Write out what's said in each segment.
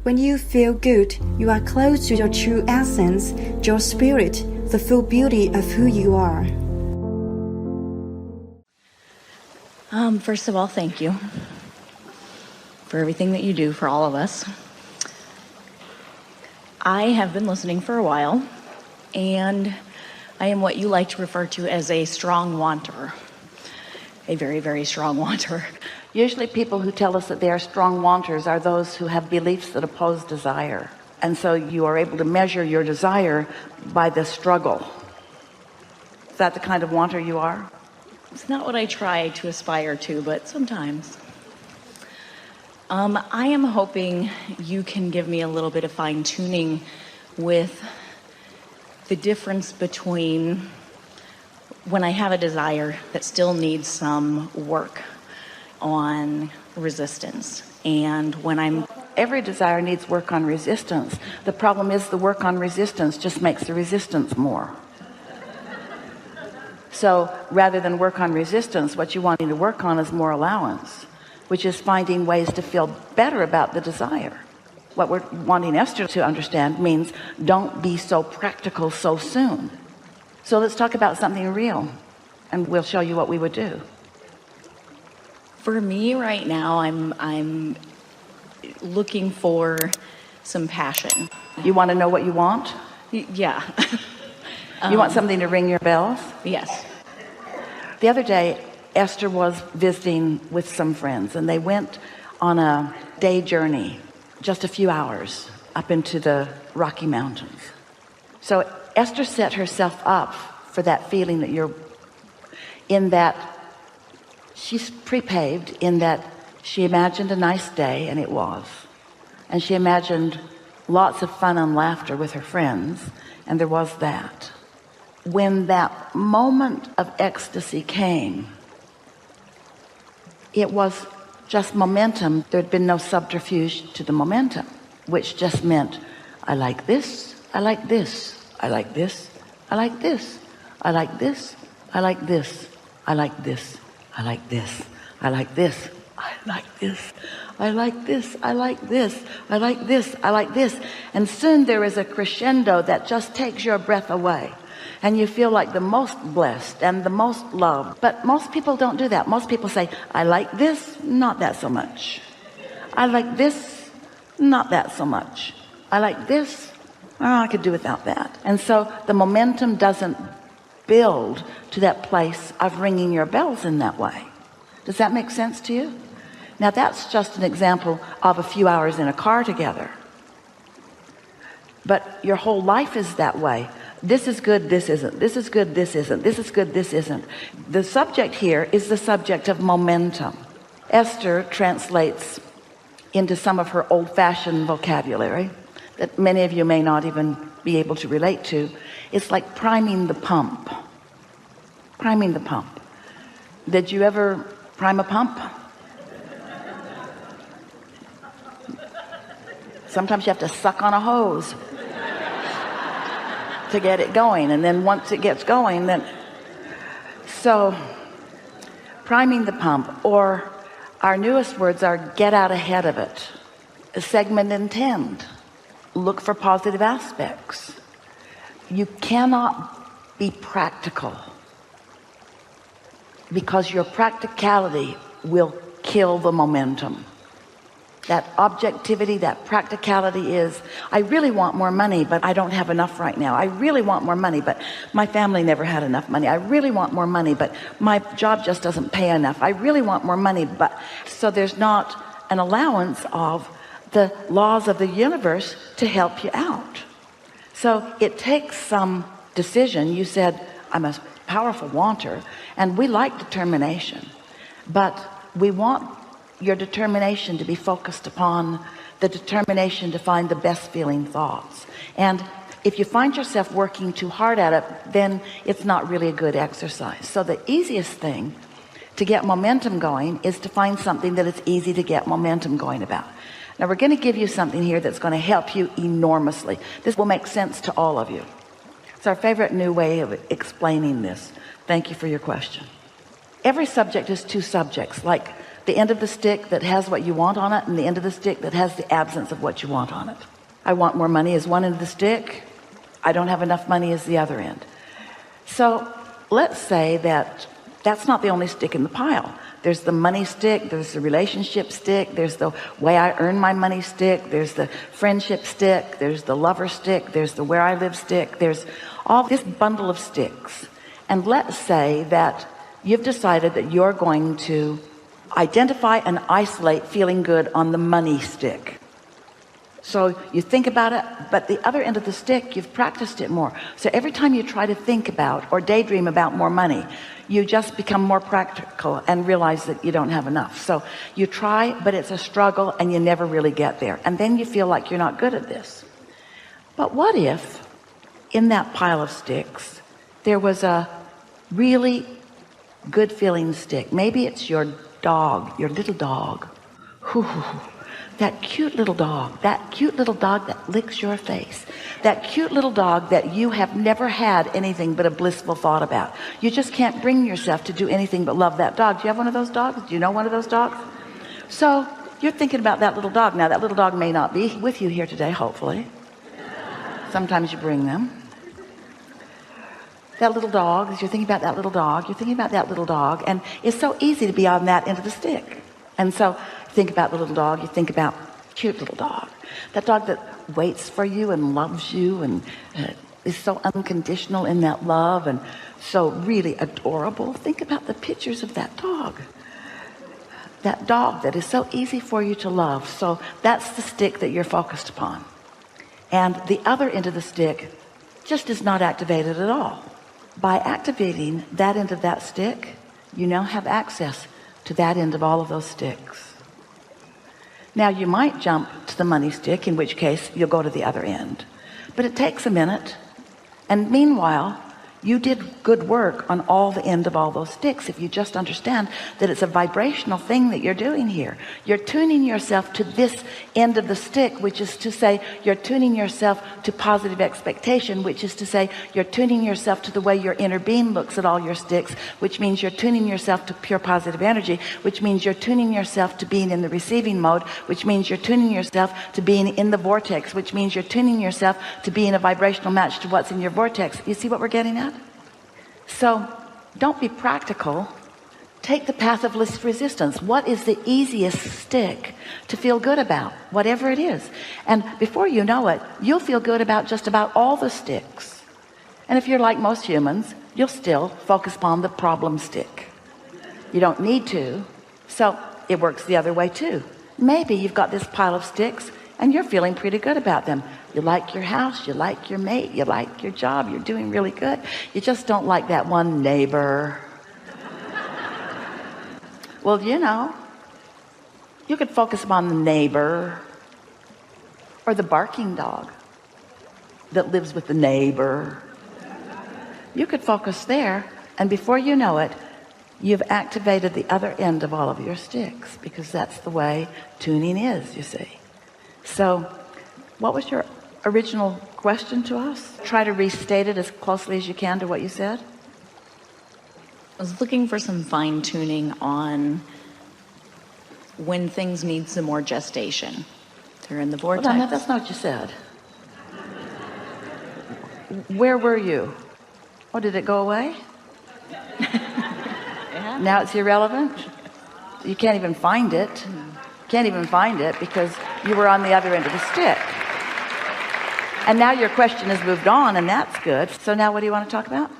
When you feel good, you are close to your true essence, your spirit, the full beauty of who you are. First of all, thank you for everything that you do for all of us. I have been listening for a while, and I am what you like to refer to as a strong wanter. A very, very strong wanter. Usually people who tell us that they are strong wanters are those who have beliefs that oppose desire. And so you are able to measure your desire by the struggle. Is that the kind of wanter you are? It's not what I try to aspire to, but sometimes. I am hoping you can give me a little bit of fine-tuning with the difference between when I have a desire that still needs some work on resistance, and when every desire needs work on resistance. The problem is the work on resistance just makes the resistance more. So rather than work on resistance, what you want to work on is more allowance, which is finding ways to feel better about the desire. What we're wanting Esther to understand means don't be so practical so soon. So let's talk about something real, and we'll show you what we would do. For me right now, I'm looking for some passion. You want to know what you want? Yeah. You want something to ring your bells? Yes. The other day, Esther was visiting with some friends, and they went on a day journey, just a few hours, up into the Rocky Mountains. So Esther set herself up for that feeling that you're in, that she's pre-paved in that she imagined a nice day, and it was. And she imagined lots of fun and laughter with her friends, and there was that. When that moment of ecstasy came, it was just momentum. There'd been no subterfuge to the momentum, which just meant, I like this, I like this, I like this, I like this, I like this, I like this, I like this, I like this, I like this, I like this, I like this, I like this, I like this, I like this. And soon there is a crescendo that just takes your breath away, and you feel like the most blessed and the most loved. But most people don't do that. Most people say, I like this, not that so much. I like this, not that so much. I like this, oh, I could do without that. And so the momentum doesn't build to that place of ringing your bells in that way. Does that make sense to you? Now that's just an example of a few hours in a car together. But your whole life is that way. This is good, this isn't. This is good, this isn't. This is good, this isn't. The subject here is the subject of momentum. Esther translates into some of her old-fashioned vocabulary that many of you may not even be able to relate to. It's like priming the pump. Priming the pump. Did you ever prime a pump? Sometimes you have to suck on a hose to get it going, and then once it gets going, then so priming the pump, or our newest words are get out ahead of it, segment intend, look for positive aspects. You cannot be practical because your practicality will kill the momentum. That objectivity, that practicality is, I really want more money, but I don't have enough right now. I really want more money, but my family never had enough money. I really want more money, but my job just doesn't pay enough. I really want more money, but so there's not an allowance of the laws of the universe to help you out. So it takes some decision. You said, I'm a powerful wanter, and we like determination, but we want your determination to be focused upon the determination to find the best feeling thoughts. And if you find yourself working too hard at it, then it's not really a good exercise. So the easiest thing to get momentum going is to find something that it's easy to get momentum going about. Now we're going to give you something here that's going to help you enormously. This will make sense to all of you. It's our favorite new way of explaining this. Thank you for your question. Every subject is two subjects, like the end of the stick that has what you want on it and the end of the stick that has the absence of what you want on it. I want more money is one end of the stick. I don't have enough money is the other end. So let's say that that's not the only stick in the pile. There's the money stick, there's the relationship stick, there's the way I earn my money stick, there's the friendship stick, there's the lover stick, there's the where I live stick, there's all this bundle of sticks. And let's say that you've decided that you're going to identify and isolate feeling good on the money stick. So you think about it, but the other end of the stick, you've practiced it more. So every time you try to think about or daydream about more money, you just become more practical and realize that you don't have enough. So you try, but it's a struggle and you never really get there. And then you feel like you're not good at this. But what if in that pile of sticks, there was a really good feeling stick? Maybe it's your dog, your little dog. That cute little dog that licks your face, that cute little dog that you have never had anything but a blissful thought about. You just can't bring yourself to do anything but love that dog. Do you have one of those dogs? Do you know one of those dogs? So you're thinking about that little dog. Now that little dog may not be with you here today, hopefully. Sometimes you bring them. That little dog, as you're thinking about that little dog, you're thinking about that little dog, and it's so easy to be on that end of the stick. And so think about the little dog, you think about cute little dog, that dog that waits for you and loves you and is so unconditional in that love and so really adorable. Think about the pictures of that dog that is so easy for you to love. So that's the stick that you're focused upon, and the other end of the stick just is not activated at all. By activating that end of that stick, you now have access to that end of all of those sticks. Now you might jump to the money stick, in which case you'll go to the other end, but it takes a minute. And meanwhile, you did good work on all the end of all those sticks. If you just understand that it's a vibrational thing that you're doing here, you're tuning yourself to this end of the stick, which is to say you're tuning yourself to positive expectation, which is to say you're tuning yourself to the way your inner being looks at all your sticks, which means you're tuning yourself to pure positive energy, which means you're tuning yourself to being in the receiving mode, which means you're tuning yourself to being in the vortex, which means you're tuning yourself to being a vibrational match to what's in your vortex. You see what we're getting at? So don't be practical. Take the path of least resistance. What is the easiest stick to feel good about? Whatever it is. And before you know it, you'll feel good about just about all the sticks. And if you're like most humans, you'll still focus upon the problem stick. You don't need to. So it works the other way too. Maybe you've got this pile of sticks and you're feeling pretty good about them. You like your house, you like your mate, you like your job, you're doing really good. You just don't like that one neighbor. Well, you know, you could focus upon the neighbor or the barking dog that lives with the neighbor. You could focus there, and before you know it, you've activated the other end of all of your sticks, because that's the way tuning is, you see. So what was your original question to us? Try to restate it as closely as you can to what you said. I was looking for some fine-tuning on when things need some more gestation. They're in the vortex. Well, no, that's not what you said. Where were you? Oh, did it go away? Yeah. Now it's irrelevant? You can't even find it. Can't even find it because you were on the other end of the stick. And now your question has moved on, and that's good. So now what do you want to talk about?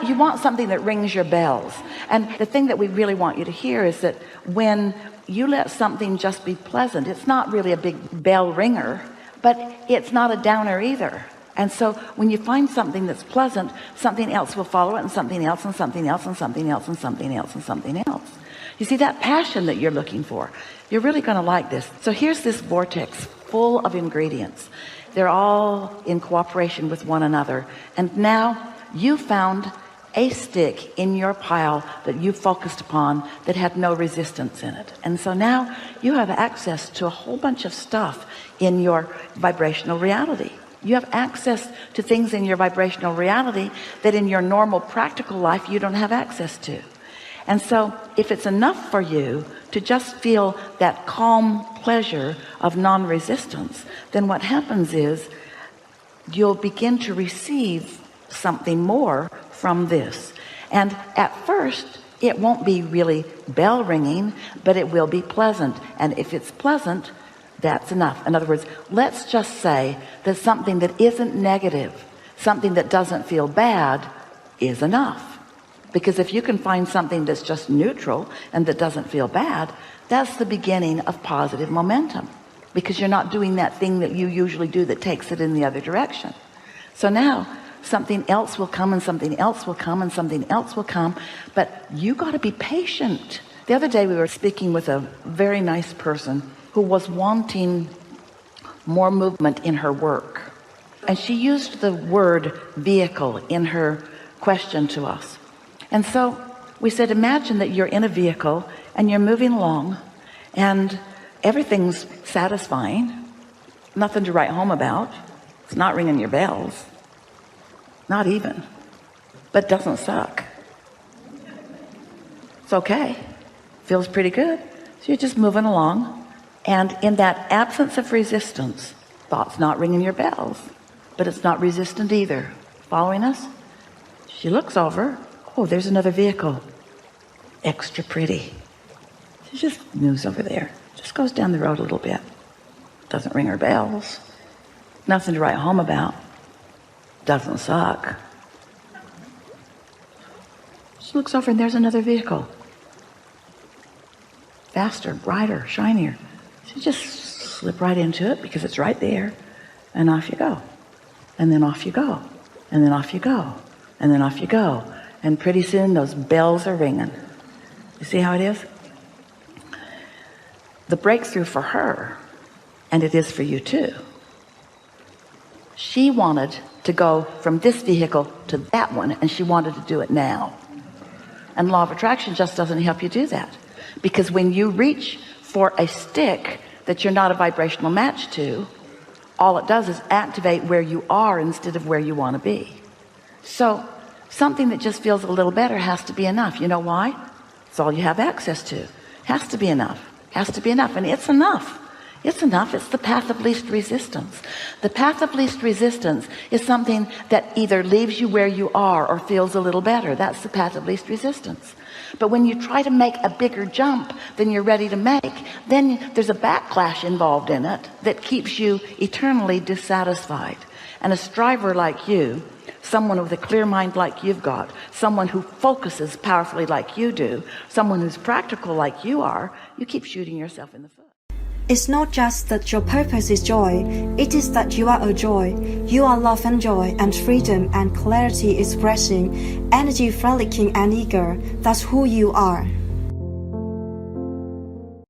You want something that rings your bells. And the thing that we really want you to hear is that when you let something just be pleasant, it's not really a big bell ringer, but it's not a downer either. And so when you find something that's pleasant, something else will follow it, and something else, and something else, and something else, and something else, and something else. You see, that passion that you're looking for, you're really going to like this. So here's this vortex full of ingredients. They're all in cooperation with one another. And now you found a stick in your pile that you focused upon that had no resistance in it. And so now you have access to a whole bunch of stuff in your vibrational reality. You have access to things in your vibrational reality that in your normal practical life you don't have access to. And so if it's enough for you to just feel that calm pleasure of non-resistance, then what happens is you'll begin to receive something more from this. And at first it won't be really bell ringing, but it will be pleasant. And if it's pleasant, that's enough. In other words, let's just say that something that isn't negative, something that doesn't feel bad, is enough. Because if you can find something that's just neutral and that doesn't feel bad, that's the beginning of positive momentum, because you're not doing that thing that you usually do that takes it in the other direction. So now something else will come, and something else will come, and something else will come, but you got to be patient. The other day we were speaking with a very nice person who was wanting more movement in her work, and she used the word vehicle in her question to us. And so we said, imagine that you're in a vehicle and you're moving along and everything's satisfying, nothing to write home about, it's not ringing your bells, not even, but doesn't suck. It's okay, feels pretty good. So you're just moving along, and in that absence of resistance, thought's not ringing your bells, but it's not resistant either. Following us? She looks over, oh, there's another vehicle, extra pretty. She just moves over there, just goes down the road a little bit, doesn't ring her bells, nothing to write home about, doesn't suck. She looks over and there's another vehicle, faster, brighter, shinier. She just slip right into it because it's right there, and off you go, and then off you go, and then off you go, and then off you go, and pretty soon those bells are ringing. You see how it is? The breakthrough for her, and it is for you too, she wanted to go from this vehicle to that one, and she wanted to do it now. And law of attraction just doesn't help you do that, because when you reach for a stick that you're not a vibrational match to, all it does is activate where you are instead of where you want to be. So something that just feels a little better has to be enough. You know why? It's all you have access to. Has to be enough. Has to be enough. And it's enough. It's enough. It's the path of least resistance. The path of least resistance is something that either leaves you where you are or feels a little better. That's the path of least resistance. But when you try to make a bigger jump than you're ready to make, then there's a backlash involved in it that keeps you eternally dissatisfied. And a striver like you, someone with a clear mind like you've got, someone who focuses powerfully like you do, someone who's practical like you are, you keep shooting yourself in the foot. It's not just that your purpose is joy, it is that you are a joy. You are love and joy and freedom and clarity expressing, energy frolicking and eager. That's who you are.